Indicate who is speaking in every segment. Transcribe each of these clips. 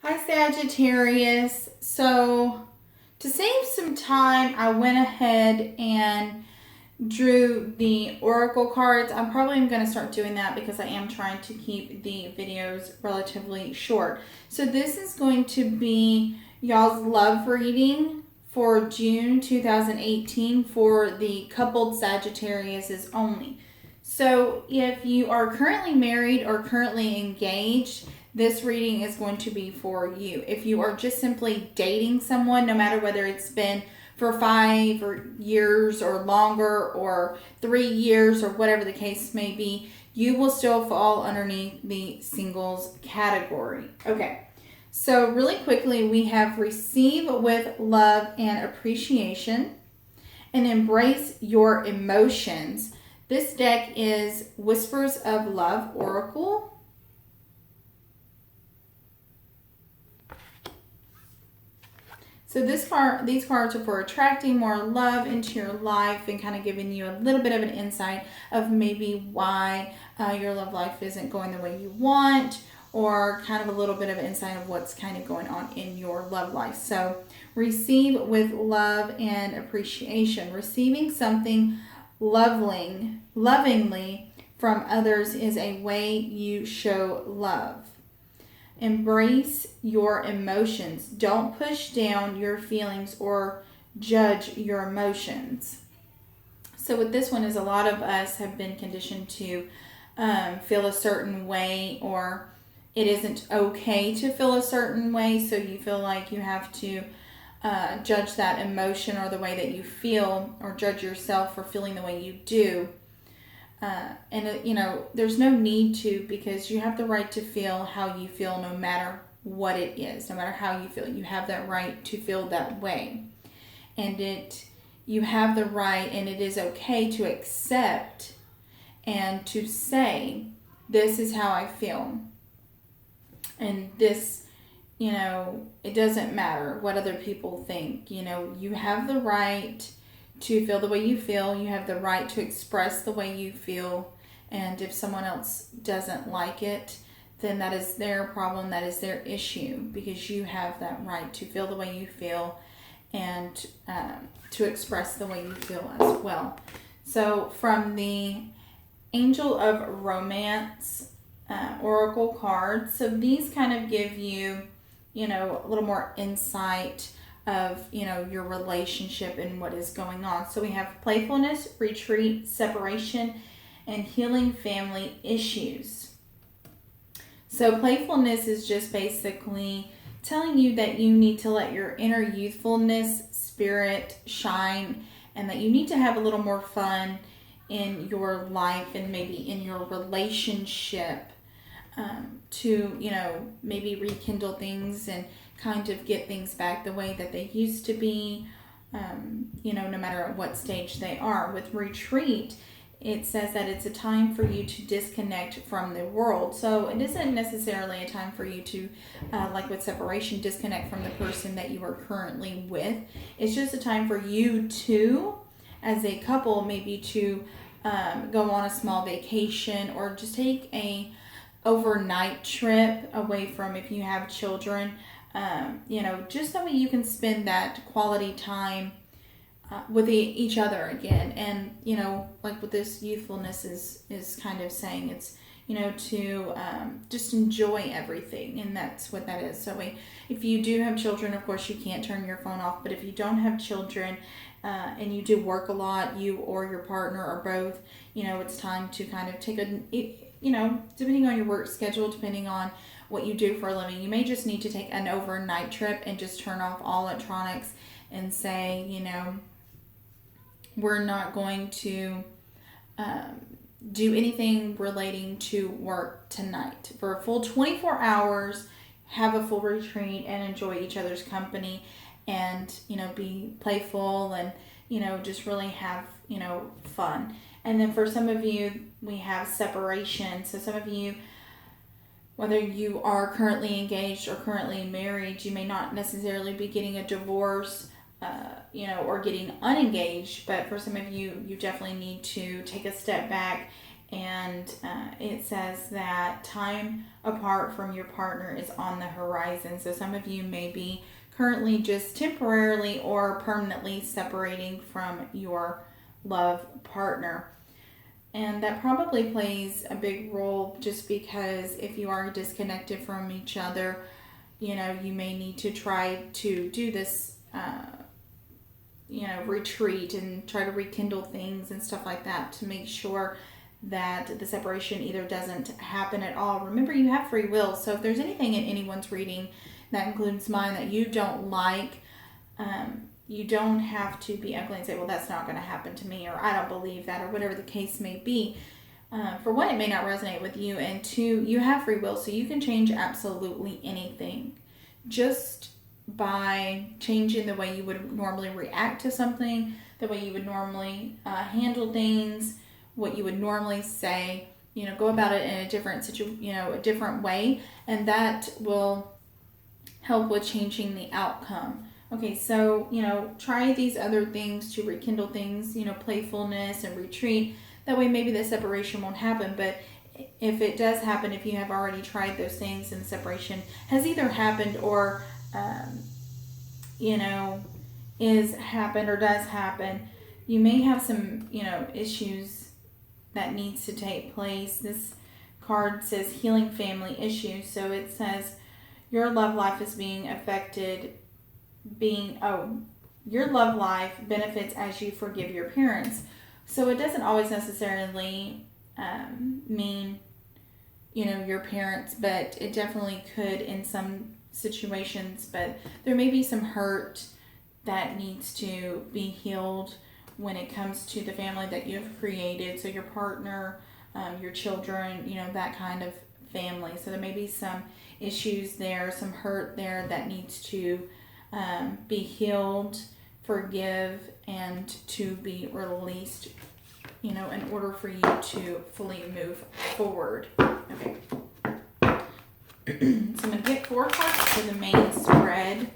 Speaker 1: Hi Sagittarius. So to save some time, I went ahead and drew the oracle cards. I'm probably going to start doing that because I am trying to keep the videos relatively short. So this is going to be y'all's love reading for June 2018 for the coupled Sagittariuses only. So if you are currently married or currently engaged, this reading is going to be for you. If you are just simply dating someone, no matter whether it's been for 5 years or longer or 3 years or whatever the case may be, you will still fall underneath the singles category. Okay, so really quickly, we have receive with love and appreciation and embrace your emotions. This deck is Whispers of Love Oracle. So these cards are for attracting more love into your life and kind of giving you a little bit of an insight of maybe why your love life isn't going the way you want, or kind of a little bit of insight of what's kind of going on in your love life. So receive with love and appreciation. Receiving something lovingly from others is a way you show love. Embrace your emotions. Don't push down your feelings or judge your emotions. So with this one is a lot of us have been conditioned to feel a certain way, or it isn't okay to feel a certain way, so you feel like you have to judge that emotion or the way that you feel, or judge yourself for feeling the way you do. There's no need to, because you have the right to feel how you feel no matter what it is, no matter how you feel. You have that right to feel that way. And you have the right, and it is okay to accept and to say, this is how I feel. And this, it doesn't matter what other people think. You have the right to feel the way you feel. You have the right to express the way you feel. And if someone else doesn't like it, then that is their problem. That is their issue, because you have that right to feel the way you feel and to express the way you feel as well. So from the Angel of Romance oracle cards, so these kind of give you, a little more insight of your relationship and what is going on. So we have playfulness, retreat, separation, and healing family issues. So playfulness is just basically telling you that you need to let your inner youthfulness spirit shine, and that you need to have a little more fun in your life and maybe in your relationship, to maybe rekindle things and kind of get things back the way that they used to be, no matter at what stage they are. With retreat, it says that it's a time for you to disconnect from the world. So it isn't necessarily a time for you to, like with separation, disconnect from the person that you are currently with. It's just a time for you to, as a couple, maybe to go on a small vacation, or just take a overnight trip away from, if you have children, just that way you can spend that quality time with each other again. And like with this youthfulness is kind of saying, it's to just enjoy everything, and that's what that is. So if you do have children, of course you can't turn your phone off, but if you don't have children and you do work a lot, you or your partner or both, it's time to kind of take depending on your work schedule, depending on what you do for a living, you may just need to take an overnight trip and just turn off all electronics and say, we're not going to do anything relating to work tonight. For a full 24 hours, have a full retreat and enjoy each other's company, and, be playful and, just really have, fun. And then for some of you, we have separation. So some of you, whether you are currently engaged or currently married, you may not necessarily be getting a divorce, or getting unengaged. But for some of you, you definitely need to take a step back And it says that time apart from your partner is on the horizon. So some of you may be currently just temporarily or permanently separating from your love partner. And that probably plays a big role, just because if you are disconnected from each other, you know, you may need to try to do this, retreat and try to rekindle things and stuff like that to make sure that the separation either doesn't happen at all. Remember, you have free will. So if there's anything in anyone's reading, that includes mine, that you don't like, you don't have to be ugly and say, well, that's not going to happen to me, or I don't believe that, or whatever the case may be. For one, it may not resonate with you, and two, you have free will, so you can change absolutely anything just by changing the way you would normally react to something, the way you would normally handle things, what you would normally say. You know, go about it in a different a different way, and that will help with changing the outcome. Okay, so, try these other things to rekindle things, playfulness and retreat. That way maybe the separation won't happen. But if it does happen, if you have already tried those things and the separation has either happened or, is happened or does happen, you may have some, issues that needs to take place. This card says healing family issues. So it says your love life is being affected. Your love life benefits as you forgive your parents. So it doesn't always necessarily mean, your parents, but it definitely could in some situations. But there may be some hurt that needs to be healed when it comes to the family that you've created. So your partner, your children, that kind of family. So there may be some issues there, some hurt there that needs to be healed, forgive, and to be released, in order for you to fully move forward. Okay. So I'm going to get 4 cards for the main spread.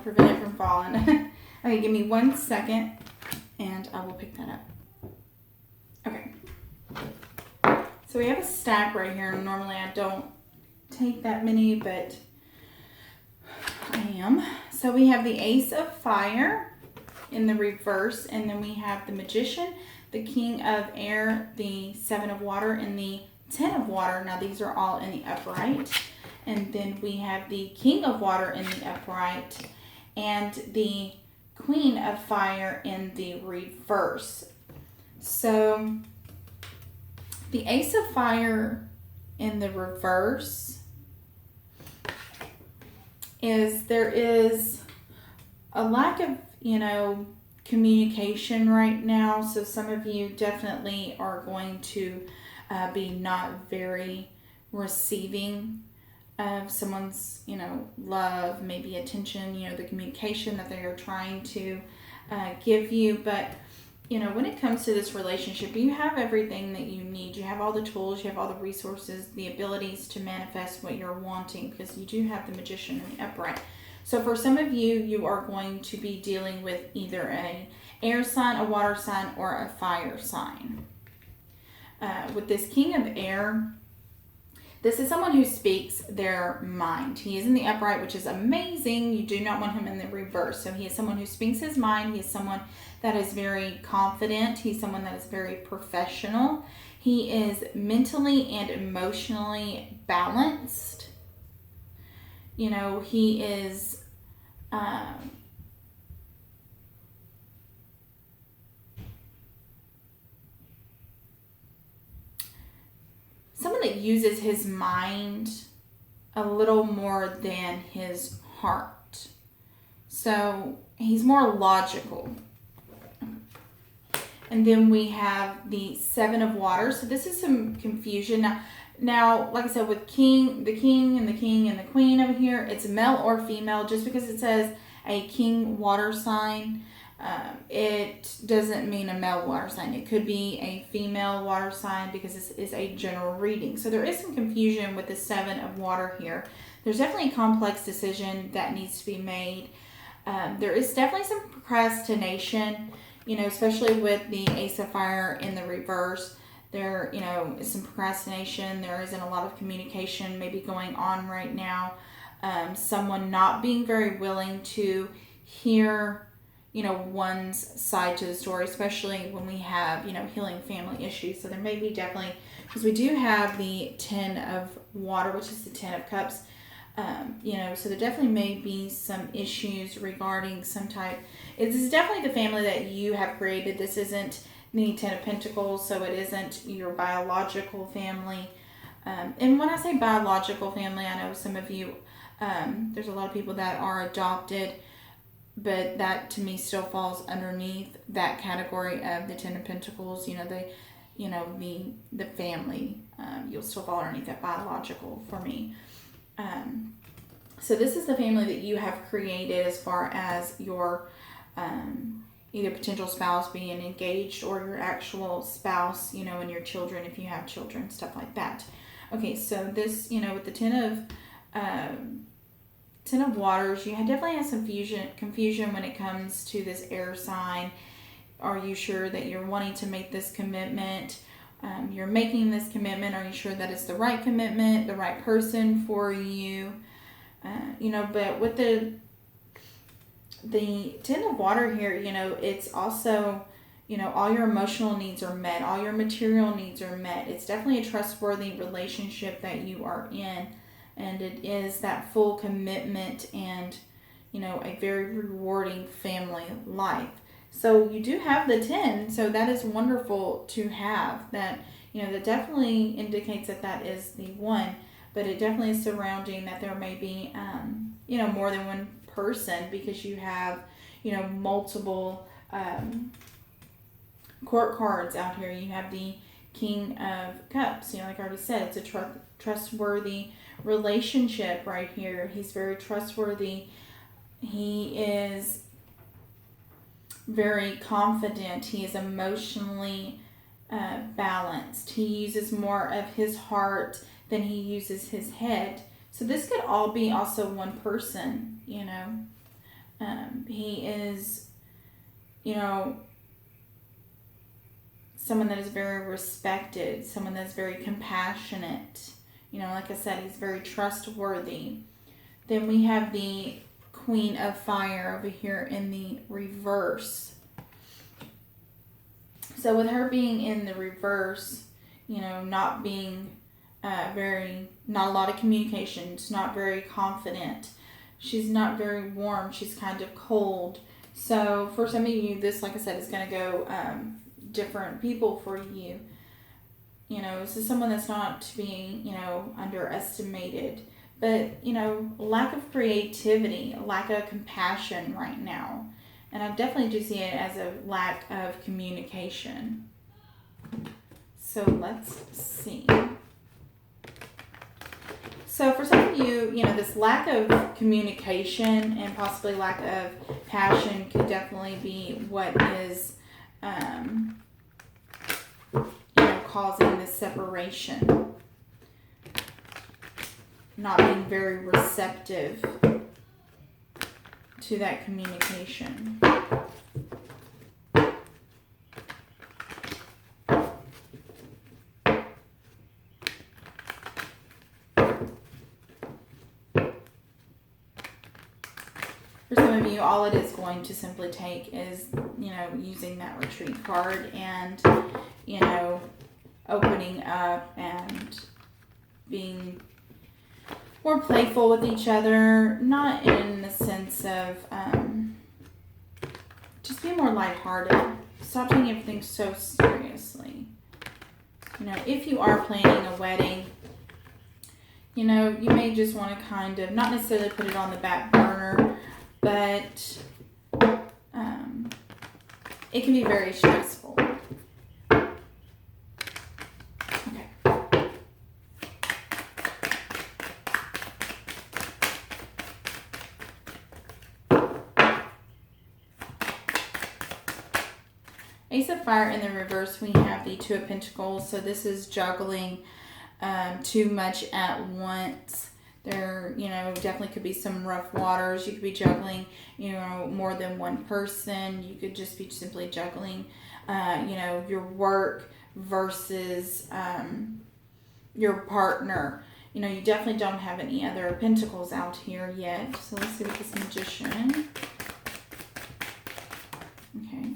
Speaker 1: Prevent it from falling. Okay, give me 1 second and I will pick that up. Okay. So we have a stack right here. Normally I don't take that many, but I am. So we have the Ace of Fire in the reverse, and then we have the Magician, the King of Air, the Seven of Water, and the Ten of Water. Now these are all in the upright. And then we have the King of Water in the upright, and the Queen of Fire in the reverse. So the Ace of Fire in the reverse is there is a lack of, communication right now. So some of you definitely are going to be not very receiving of someone's, love, maybe attention, the communication that they are trying to give you. But, when it comes to this relationship, you have everything that you need. You have all the tools, you have all the resources, the abilities to manifest what you're wanting, because you do have the Magician in the upright. So for some of you, you are going to be dealing with either an air sign, a water sign, or a fire sign. With this King of Air, this is someone who speaks their mind. He is in the upright, which is amazing. You do not want him in the reverse. So he is someone who speaks his mind. He is someone that is very confident. He's someone that is very professional. He is mentally and emotionally balanced. He is that uses his mind a little more than his heart. So he's more logical. And then we have the Seven of Waters. So this is some confusion. Now, like I said, with the king and the queen over here, it's male or female. Just because it says a king water sign, it doesn't mean a male water sign. It could be a female water sign because this is a general reading. So there is some confusion with the Seven of Water here. There's definitely a complex decision that needs to be made. There is definitely some procrastination, especially with the Ace of Fire in the reverse. There, is some procrastination. There isn't a lot of communication maybe going on right now. Someone not being very willing to hear, one's side to the story, especially when we have, healing family issues. So there may be definitely, because we do have the Ten of Water, which is the Ten of Cups, so there definitely may be some issues regarding some type. This is definitely the family that you have created. This isn't the Ten of Pentacles, so it isn't your biological family. And when I say biological family, I know some of you, there's a lot of people that are adopted, but that to me still falls underneath that category of the Ten of Pentacles. The family, you'll still fall underneath that biological for me. So this is the family that you have created as far as your either potential spouse being engaged or your actual spouse, and your children if you have children, stuff like that. Okay, so this, with the Ten of Waters, you definitely have some confusion when it comes to this air sign. Are you sure that you're wanting to make this commitment? You're making this commitment. Are you sure that it's the right commitment, the right person for you? But with the Ten of Water here, it's also, all your emotional needs are met. All your material needs are met. It's definitely a trustworthy relationship that you are in. And it is that full commitment and, a very rewarding family life. So you do have the 10. So that is wonderful to have. That, that definitely indicates that is the one. But it definitely is surrounding that there may be, more than one person, because you have, multiple court cards out here. You have the King of Cups. Like I already said, it's a trustworthy relationship right here. He's very trustworthy. He is very confident. He is emotionally balanced. He uses more of his heart than he uses his head. So this could all be also one person, he is, someone that is very respected, someone that's very compassionate. Like I said, he's very trustworthy. Then we have the Queen of Fire over here in the reverse. So with her being in the reverse, not being not a lot of communications, not very confident. She's not very warm. She's kind of cold. So for some of you, this, like I said, is going to go different people for you. This is someone that's not being, underestimated. But, lack of creativity, lack of compassion right now. And I definitely do see it as a lack of communication. So let's see. So for some of you, this lack of communication and possibly lack of passion could definitely be what is, causing this separation. Not being very receptive to that communication. For some of you, all it is going to simply take is, using that retreat card and, opening up and being more playful with each other. Not in the sense of, just be more lighthearted. Stop taking everything so seriously. If you are planning a wedding, you know, you may just want to kind of, not necessarily put it on the back burner, but it can be very stressful. Okay. Ace of Fire in the reverse, we have the Two of Pentacles. So this is juggling too much at once. There, you know, definitely could be some rough waters. You could be juggling, you know, more than one person. You could just be simply juggling, you know, your work versus your partner. You know, you definitely don't have any other pentacles out here yet. So let's see what this Magician. Okay.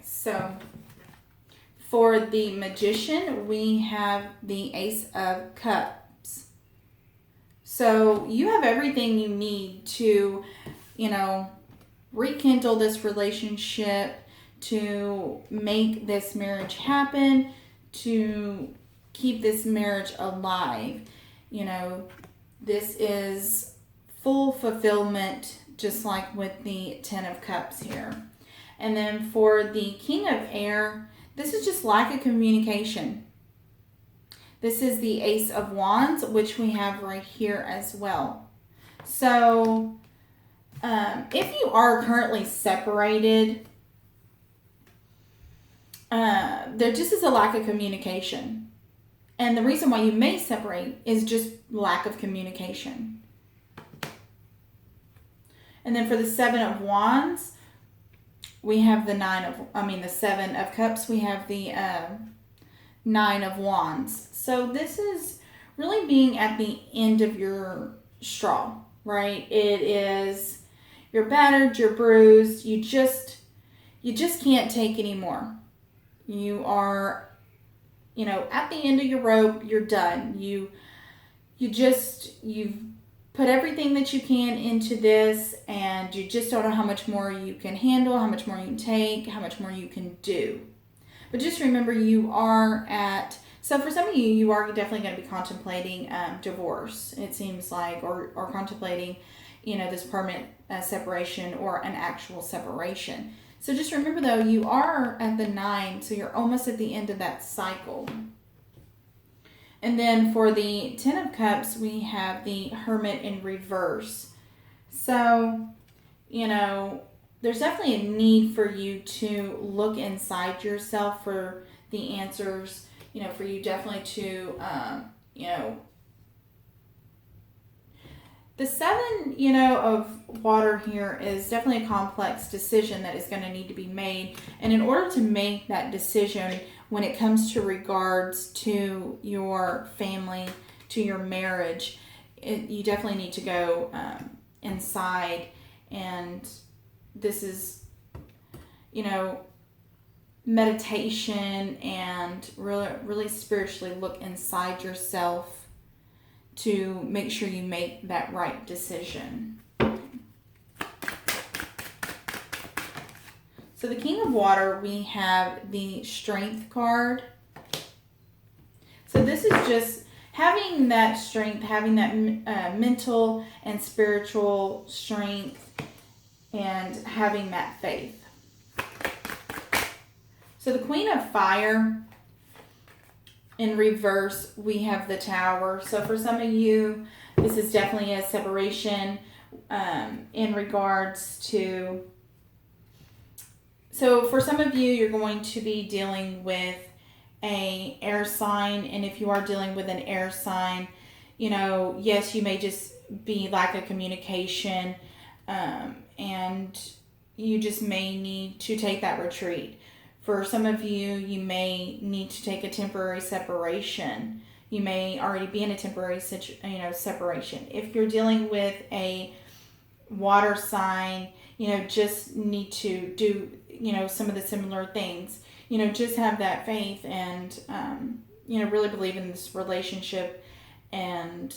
Speaker 1: So for the Magician, we have the Ace of Cups. So you have everything you need to, you know, rekindle this relationship, to make this marriage happen, to keep this marriage alive. You know, this is full fulfillment, just like with the Ten of Cups here. And then for the King of Air, this is just lack of communication. This is the Ace of Wands, which we have right here as well. So if you are currently separated, there just is a lack of communication. And the reason why you may separate is just lack of communication. And then for the Seven of Wands, we have the the Seven of Cups. We have the Nine of Wands. So this is really being at the end of your straw, right? It is, you're battered, you're bruised. You just can't take anymore. You are, you know, at the end of your rope. You're done. You've put everything that you can into this, and you just don't know how much more you can handle, how much more you can take, how much more you can do. But just remember, you are at, so for some of you, you are definitely going to be contemplating divorce, it seems like, or contemplating, you know, this permanent separation or an actual separation. So just remember, though, you are at the 9, so you're almost at the end of that cycle. And then for the Ten of Cups, we have the Hermit in reverse. So, you know, there's definitely a need for you to look inside yourself for the answers, you know, for you definitely to, you know, the Seven, you know, of water here is definitely a complex decision that is going to need to be made. And in order to make that decision, when it comes to regards to your family, to your marriage, you definitely need to go inside. And this is, you know, meditation and really spiritually look inside yourself to make sure you make that right decision. So the King of Water, we have the Strength card. So this is just having that strength, having that mental and spiritual strength, and having that faith. So the Queen of Fire, in reverse, we have the Tower. So for some of you, this is definitely a separation in regards to... So for some of you, you're going to be dealing with a air sign. And if you are dealing with an air sign, you know, yes, you may just be lack of communication. And you just may need to take that retreat. For some of you, you may need to take a temporary separation. You may already be in a temporary separation. If you're dealing with a water sign, just need to do, some of the similar things. Just have that faith and, really believe in this relationship and,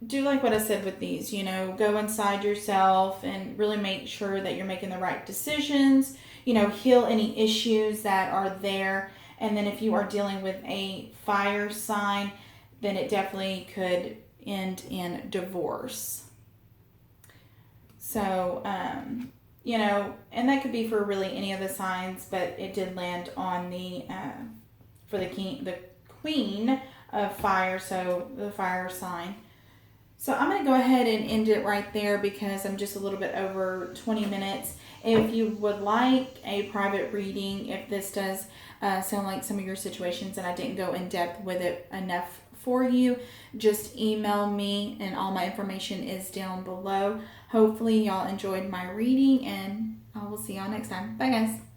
Speaker 1: do like what I said with these, go inside yourself and really make sure that you're making the right decisions, heal any issues that are there. And then if you are dealing with a fire sign, then it definitely could end in divorce. So, and that could be for really any of the signs, but it did land on the, for the queen of fire, so the fire sign. So I'm going to go ahead and end it right there because I'm just a little bit over 20 minutes. If you would like a private reading, if this does sound like some of your situations and I didn't go in depth with it enough for you, just email me and all my information is down below. Hopefully y'all enjoyed my reading and I will see y'all next time. Bye guys.